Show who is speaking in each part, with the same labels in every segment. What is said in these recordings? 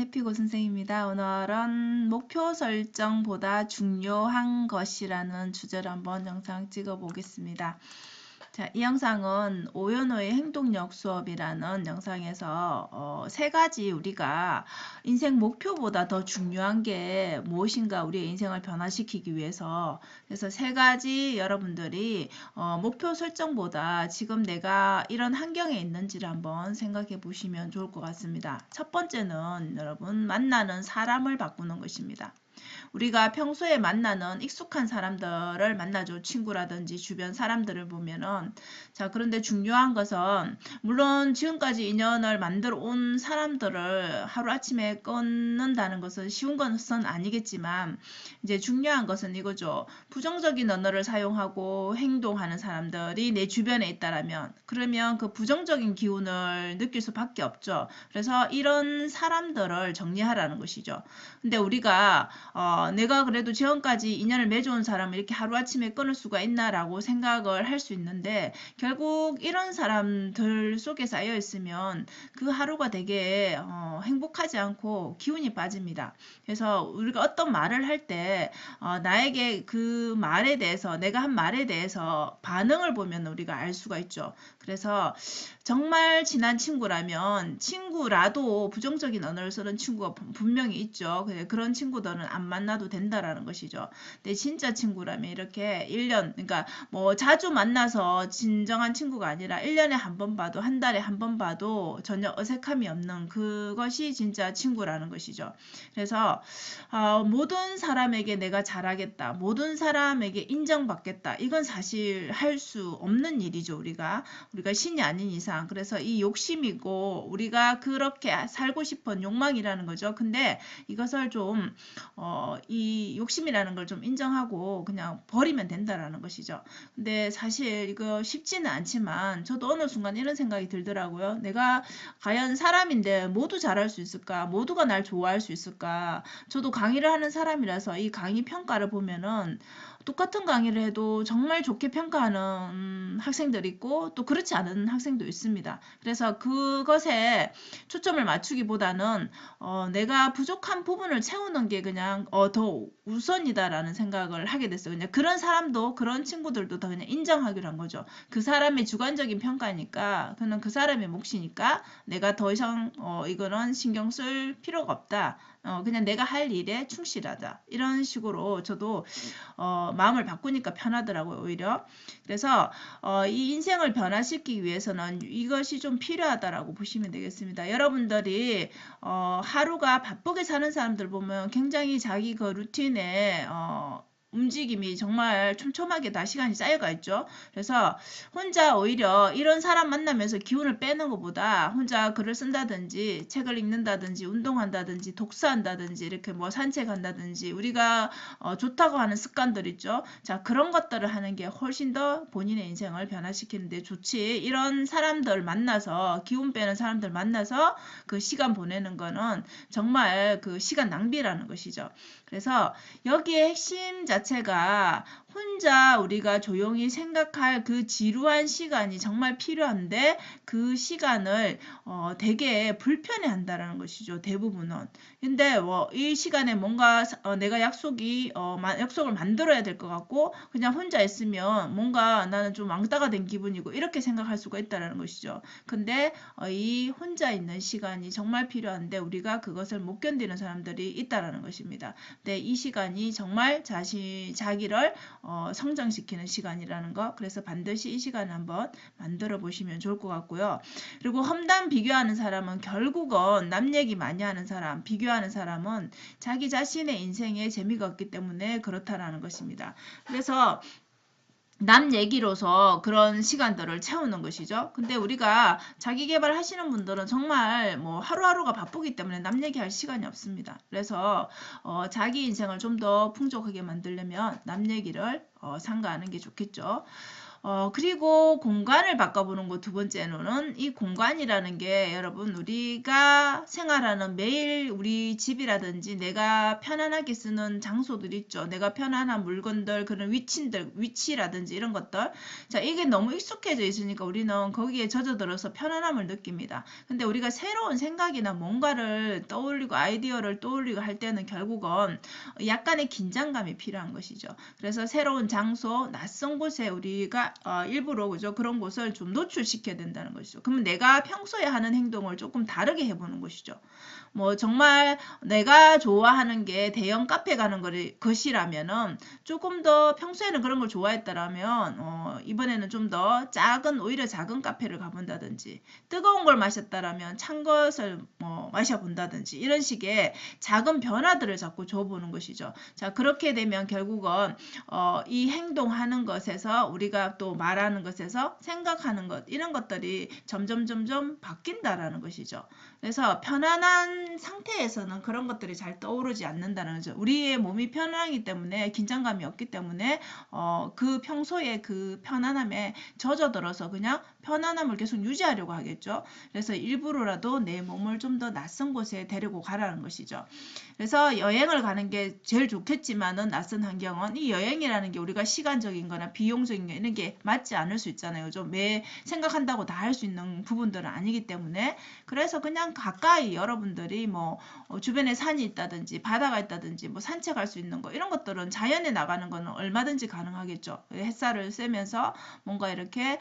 Speaker 1: 해피고 선생입니다. 오늘은 목표 설정보다 중요한 것이라는 주제로 한번 영상 찍어 보겠습니다. 자, 이 영상은 오연호의 행동력 수업이라는 영상에서 세 가지 우리가 인생 목표보다 더 중요한 게 무엇인가 우리의 인생을 변화시키기 위해서 그래서 세 가지 여러분들이 목표 설정보다 지금 내가 이런 환경에 있는지를 한번 생각해 보시면 좋을 것 같습니다. 첫 번째는 여러분 만나는 사람을 바꾸는 것입니다. 우리가 평소에 만나는 익숙한 사람들을 만나죠. 친구라든지 주변 사람들을 보면은. 자, 그런데 중요한 것은 물론 지금까지 인연을 만들어 온 사람들을 하루아침에 끊는다는 것은 쉬운 것은 아니겠지만 이제 중요한 것은 이거죠. 부정적인 언어를 사용하고 행동하는 사람들이 내 주변에 있다라면 그러면 그 부정적인 기운을 느낄 수밖에 없죠. 그래서 이런 사람들을 정리하라는 것이죠. 근데 우리가 내가 그래도 지금까지 인연을 맺어온 사람을 이렇게 하루아침에 끊을 수가 있나라고 생각을 할 수 있는데 결국 이런 사람들 속에 쌓여 있으면 그 하루가 되게 행복하지 않고 기운이 빠집니다. 그래서 우리가 어떤 말을 할 때 나에게 그 말에 대해서 내가 한 말에 대해서 반응을 보면 우리가 알 수가 있죠. 그래서 정말 친한 친구라면 친구라도 부정적인 언어를 쓰는 친구가 분명히 있죠. 그런 친구들은 안 만나도 된다라는 것이죠. 근데 진짜 친구라면 이렇게 1년, 그러니까 뭐 자주 만나서 진정한 친구가 아니라 1년에 한 번 봐도 한 달에 한 번 봐도 전혀 어색함이 없는 그것이 진짜 친구라는 것이죠. 그래서 모든 사람에게 내가 잘하겠다. 모든 사람에게 인정받겠다. 이건 사실 할 수 없는 일이죠. 우리가 신이 아닌 이상. 그래서 이 욕심이고 우리가 그렇게 살고 싶은 욕망이라는 거죠. 근데 이것을 좀 이 욕심이라는 걸 좀 인정하고 그냥 버리면 된다라는 것이죠. 근데 사실 이거 쉽지는 않지만 저도 어느 순간 이런 생각이 들더라고요. 내가 과연 사람인데 모두 잘할 수 있을까? 모두가 날 좋아할 수 있을까? 저도 강의를 하는 사람이라서 이 강의 평가를 보면은 똑같은 강의를 해도 정말 좋게 평가하는 학생들이 있고 또 그렇지 않은 학생도 있습니다. 그래서 그것에 초점을 맞추기보다는 내가 부족한 부분을 채우는 게 그냥 더 우선이다라는 생각을 하게 됐어요. 그냥 그런 사람도 그런 친구들도 다 그냥 인정하기로 한 거죠. 그 사람의 주관적인 평가니까 그는 그 사람의 몫이니까 내가 더 이상 이거는 신경 쓸 필요가 없다. 그냥 내가 할 일에 충실하다. 이런 식으로 저도 마음을 바꾸니까 편하더라고요. 오히려. 그래서 이 인생을 변화시키기 위해서는 이것이 좀 필요하다라고 보시면 되겠습니다. 여러분들이 하루가 바쁘게 사는 사람들 보면 굉장히 자기 그 루틴에 움직임이 정말 촘촘하게 다 시간이 쌓여가 있죠. 그래서 혼자 오히려 이런 사람 만나면서 기운을 빼는 것보다 혼자 글을 쓴다든지 책을 읽는다든지 운동한다든지 독서한다든지 이렇게 뭐 산책한다든지 우리가 좋다고 하는 습관들 있죠. 자, 그런 것들을 하는 게 훨씬 더 본인의 인생을 변화시키는데 좋지. 이런 사람들 만나서 기운 빼는 사람들 만나서 그 시간 보내는 거는 정말 그 시간 낭비라는 것이죠. 그래서 여기에 핵심 자체가 혼자 우리가 조용히 생각할 그 지루한 시간이 정말 필요한데 그 시간을 되게 불편해 한다라는 것이죠. 대부분은. 근데 이 시간에 뭔가 내가 약속을 만들어야 될 것 같고 그냥 혼자 있으면 뭔가 나는 좀 왕따가 된 기분이고 이렇게 생각할 수가 있다라는 것이죠. 근데 이 혼자 있는 시간이 정말 필요한데 우리가 그것을 못 견디는 사람들이 있다라는 것입니다. 네, 이 시간이 정말 자기를 성장시키는 시간이라는 거. 그래서 반드시 이 시간을 한번 만들어 보시면 좋을 것 같고요. 그리고 험담 비교하는 사람은 결국은 남 얘기 많이 하는 사람, 비교하는 사람은 자기 자신의 인생에 재미가 없기 때문에 그렇다라는 것입니다. 그래서 남 얘기로서 그런 시간들을 채우는 것이죠. 근데 우리가 자기 개발 하시는 분들은 정말 뭐 하루하루가 바쁘기 때문에 남 얘기할 시간이 없습니다. 그래서 자기 인생을 좀 더 풍족하게 만들려면 남 얘기를 삼가하는 게 좋겠죠. 그리고 공간을 바꿔보는 거 두 번째로는 이 공간이라는 게 여러분 우리가 생활하는 매일 우리 집이라든지 내가 편안하게 쓰는 장소들 있죠. 내가 편안한 물건들, 그런 위치라든지 이런 것들. 자, 이게 너무 익숙해져 있으니까 우리는 거기에 젖어들어서 편안함을 느낍니다. 근데 우리가 새로운 생각이나 뭔가를 떠올리고 아이디어를 떠올리고 할 때는 결국은 약간의 긴장감이 필요한 것이죠. 그래서 새로운 장소, 낯선 곳에 우리가 일부러 그죠? 그런 곳을 좀 노출시켜야 된다는 것이죠. 그러면 내가 평소에 하는 행동을 조금 다르게 해보는 것이죠. 뭐 정말 내가 좋아하는 게 대형 카페 가는 것이라면은 조금 더 평소에는 그런 걸 좋아했다라면 이번에는 좀 더 오히려 작은 카페를 가본다든지 뜨거운 걸 마셨다라면 찬 것을 마셔본다든지 이런 식의 작은 변화들을 자꾸 줘보는 것이죠. 자, 그렇게 되면 결국은 이 행동하는 것에서 우리가 또 말하는 것에서 생각하는 것 이런 것들이 점점 바뀐다라는 것이죠. 그래서 편안한 상태에서는 그런 것들이 잘 떠오르지 않는다는 거죠. 우리의 몸이 편안하기 때문에 긴장감이 없기 때문에 그 평소에 그 편안함에 젖어들어서 그냥 편안함을 계속 유지하려고 하겠죠. 그래서 일부러라도 내 몸을 좀 더 낯선 곳에 데리고 가라는 것이죠. 그래서 여행을 가는 게 제일 좋겠지만은 낯선 환경은 이 여행이라는 게 우리가 시간적인 거나 비용적인 거 이런 게 맞지 않을 수 있잖아요. 좀 매 생각한다고 다 할 수 있는 부분들은 아니기 때문에 그래서 그냥 가까이 여러분들이 뭐 주변에 산이 있다든지 바다가 있다든지 뭐 산책할 수 있는 거 이런 것들은 자연에 나가는 거는 얼마든지 가능하겠죠. 햇살을 쐬면서 뭔가 이렇게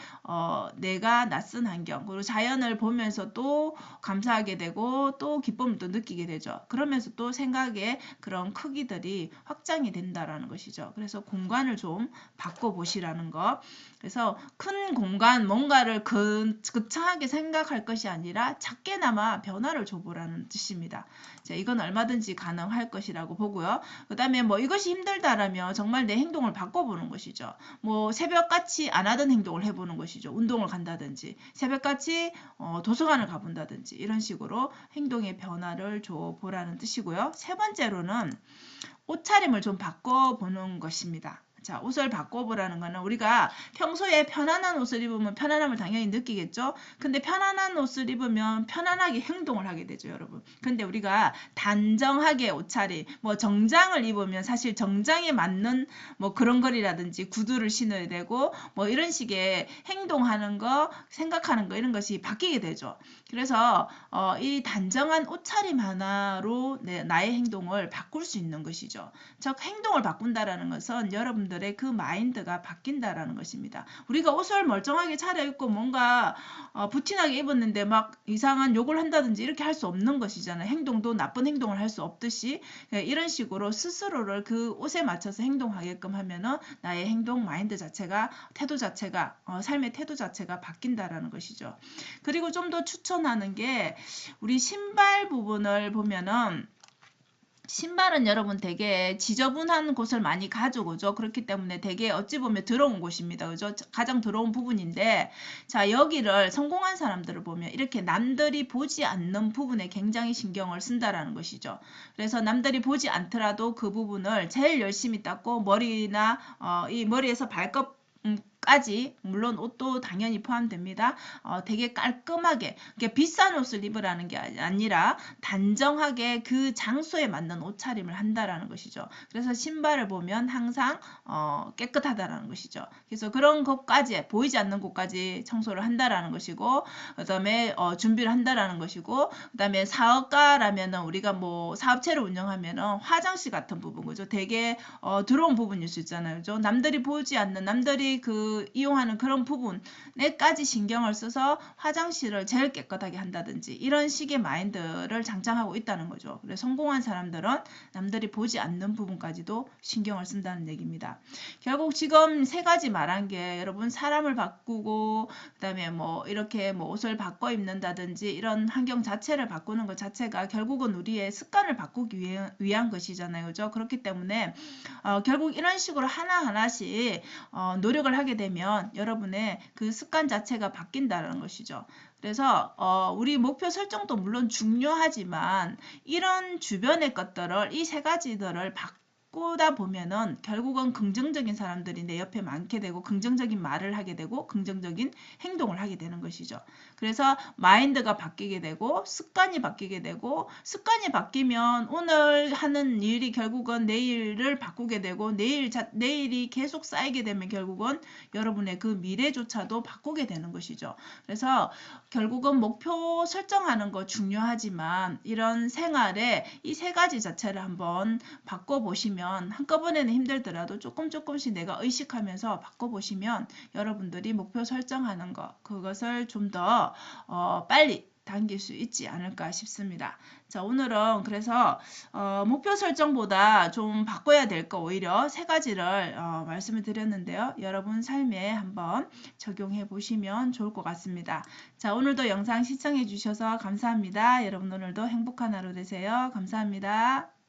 Speaker 1: 내가 낯선 환경 그리고 자연을 보면서 또 감사하게 되고 또 기쁨을 또 느끼게 되죠. 그러면서 또 생각의 그런 크기들이 확장이 된다라는 것이죠. 그래서 공간을 좀 바꿔보시라는 거. 그래서 큰 공간 뭔가를 거창하게 생각할 것이 아니라 작게나마 변화를 줘보라는 뜻입니다. 자, 이건 얼마든지 가능할 것이라고 보고요. 그 다음에 뭐 이것이 힘들다라면 정말 내 행동을 바꿔보는 것이죠. 뭐 새벽같이 안 하던 행동을 해보는 것이죠. 운동을 간다든지 새벽같이 도서관을 가본다든지 이런 식으로 행동의 변화를 줘보라는 뜻이고요. 세 번째로는 옷차림을 좀 바꿔보는 것입니다. 자, 옷을 바꿔보라는 거는 우리가 평소에 편안한 옷을 입으면 편안함을 당연히 느끼겠죠. 근데 편안한 옷을 입으면 편안하게 행동을 하게 되죠, 여러분. 근데 우리가 단정하게 옷차림, 뭐 정장을 입으면 사실 정장에 맞는 뭐 그런 거리라든지 구두를 신어야 되고 뭐 이런 식의 행동하는 거, 생각하는 거 이런 것이 바뀌게 되죠. 그래서 이 단정한 옷차림 하나로 나의 행동을 바꿀 수 있는 것이죠. 즉 행동을 바꾼다라는 것은 여러분들의 그 마인드가 바뀐다라는 것입니다. 우리가 옷을 멀쩡하게 차려입고 뭔가 부티나게 입었는데 막 이상한 욕을 한다든지 이렇게 할 수 없는 것이잖아요. 행동도 나쁜 행동을 할 수 없듯이 이런 식으로 스스로를 그 옷에 맞춰서 행동하게끔 하면은 나의 행동 마인드 자체가 태도 자체가 삶의 태도 자체가 바뀐다라는 것이죠. 그리고 좀 더 추천하는 게 우리 신발 부분을 보면은 신발은 여러분 되게 지저분한 곳을 많이 가져오죠. 그렇기 때문에 되게 어찌 보면 더러운 곳입니다. 그죠? 가장 더러운 부분인데 자, 여기를 성공한 사람들을 보면 이렇게 남들이 보지 않는 부분에 굉장히 신경을 쓴다라는 것이죠. 그래서 남들이 보지 않더라도 그 부분을 제일 열심히 닦고 머리나 이 머리에서 발끝까지 물론 옷도 당연히 포함됩니다. 되게 깔끔하게 비싼 옷을 입으라는 게 아니라 단정하게 그 장소에 맞는 옷차림을 한다라는 것이죠. 그래서 신발을 보면 항상 깨끗하다라는 것이죠. 그래서 그런 것까지 보이지 않는 곳까지 청소를 한다라는 것이고 그다음에 준비를 한다라는 것이고 그다음에 사업가라면은 우리가 뭐 사업체를 운영하면은 화장실 같은 부분 그죠? 되게 더러운 부분일 수 있잖아요. 그죠? 남들이 보지 않는 남들이 그 이용하는 그런 부분에까지 신경을 써서 화장실을 제일 깨끗하게 한다든지 이런 식의 마인드를 장착하고 있다는 거죠. 그래서 성공한 사람들은 남들이 보지 않는 부분까지도 신경을 쓴다는 얘기입니다. 결국 지금 세 가지 말한 게 여러분 사람을 바꾸고 그다음에 뭐 이렇게 뭐 옷을 바꿔 입는다든지 이런 환경 자체를 바꾸는 것 자체가 결국은 우리의 습관을 바꾸기 위한 것이잖아요. 그죠? 그렇기 때문에 결국 이런 식으로 하나하나씩 노력을 하게 되면 여러분의 그 습관 자체가 바뀐다는 것이죠. 그래서 우리 목표 설정도 물론 중요하지만 이런 주변의 것들을 이 세 가지들을 바꾸다 보면은 결국은 긍정적인 사람들이 내 옆에 많게 되고 긍정적인 말을 하게 되고 긍정적인 행동을 하게 되는 것이죠. 그래서 마인드가 바뀌게 되고 습관이 바뀌게 되고 습관이 바뀌면 오늘 하는 일이 결국은 내일을 바꾸게 되고 내일이 계속 쌓이게 되면 결국은 여러분의 그 미래조차도 바꾸게 되는 것이죠. 그래서 결국은 목표 설정하는 거 중요하지만 이런 생활에 이 세 가지 자체를 한번 바꿔보시면 한꺼번에는 힘들더라도 조금씩 내가 의식하면서 바꿔보시면 여러분들이 목표 설정하는 거 그것을 좀 더 빨리 당길 수 있지 않을까 싶습니다. 자, 오늘은 그래서 목표 설정보다 좀 바꿔야 될 거 오히려 세 가지를 말씀을 드렸는데요. 여러분 삶에 한번 적용해 보시면 좋을 것 같습니다. 자, 오늘도 영상 시청해 주셔서 감사합니다. 여러분 오늘도 행복한 하루 되세요. 감사합니다.